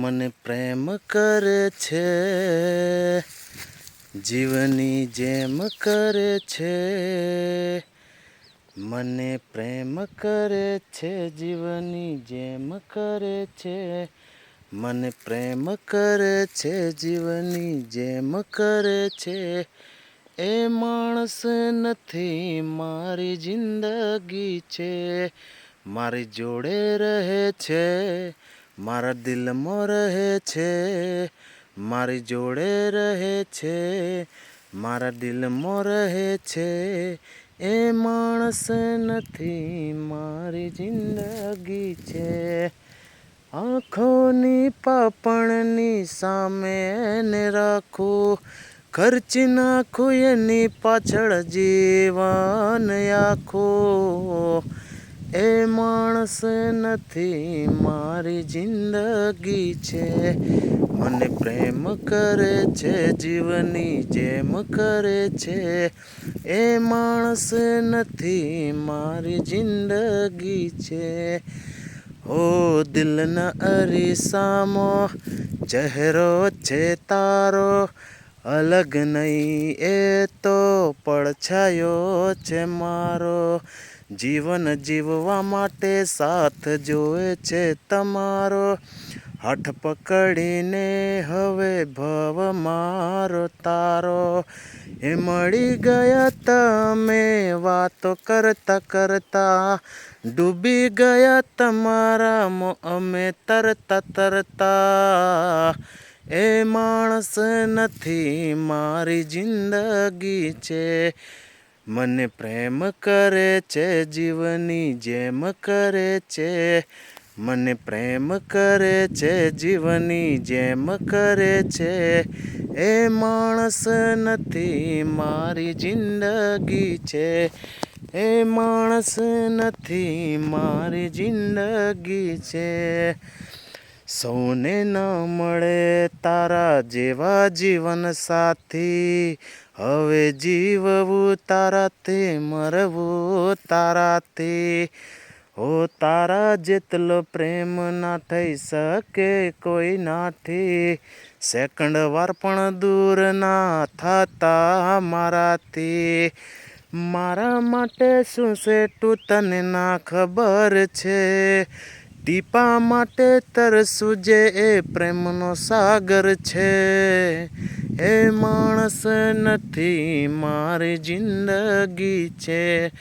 મને પ્રેમ કરે છે, જીવની જેમ કરે છે. મને પ્રેમ કરે છે, જીવની જેમ કરે છે. મને પ્રેમ કરે છે, જીવની જેમ કરે છે. એ માણસ નથી મારી જિંદગી છે. મારી જોડે રહે છે, મારા દિલમાં રહે છે. મારી જોડે રહે છે, મારા દિલમાં રહે છે. એ માણસ નથી મારી જિંદગી છે. આંખોની પાપણની સામે એને રાખું, ખર્ચી નાખું એની પાછળ જીવન આખું. એ માણસ નથી મારી જિંદગી છે. મને પ્રેમ કરે છે, જીવની જેમ કરે છે. એ માણસ નથી મારી જિંદગી છે. ઓ દિલના અરીસામાં ચહેરો છે તારો, અલગ નહીં એ તો પડછાયો છે મારો. જીવન જીવવા માટે સાથ જોવે છે તમારો. હાથ પકડીને હવે ભવ મારો તારો. એ મળી ગયા તમે વાતો કરતા કરતા, ડૂબી ગયા તમારામાં અમે તરતા તરતા. એ માણસ નથી મારી જિંદગી છે. મને પ્રેમ કરે છે, જીવની જેમ કરે છે. મને પ્રેમ કરે છે, જીવની જેમ કરે છે. એ માણસ નથી મારી જિંદગી છે. એ માણસ નથી મારી જિંદગી છે. સૌને ન મળે તારા જેવા જીવન સાથી, હવે જીવવું તારાથી, મરવું તારાથી. હો તારા જેટલો પ્રેમ ના થઈ શકે કોઈ નાથી, સેકન્ડ વાર પણ દૂર ના થતા મારાથી. મારા માટે શું સેટું તને ના ખબર છે, ટીપા માટે તરસું જે એ પ્રેમનો સાગર છે. એ માણસ નથી મારી જિંદગી છે.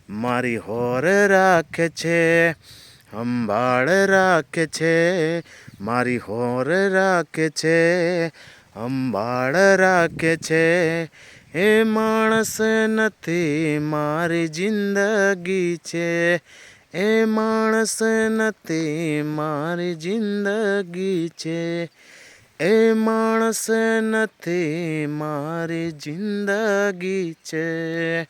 મારી હોર રાખે છે, સંભાળ રાખે છે. મારી હોર રાખે છે, સંભાળ રાખે છે. એ માણસ નથી મારી જિંદગી છે. એ માણસ નથી મારી જિંદગી છે. એ માણસ નથી મારી જિંદગી છે.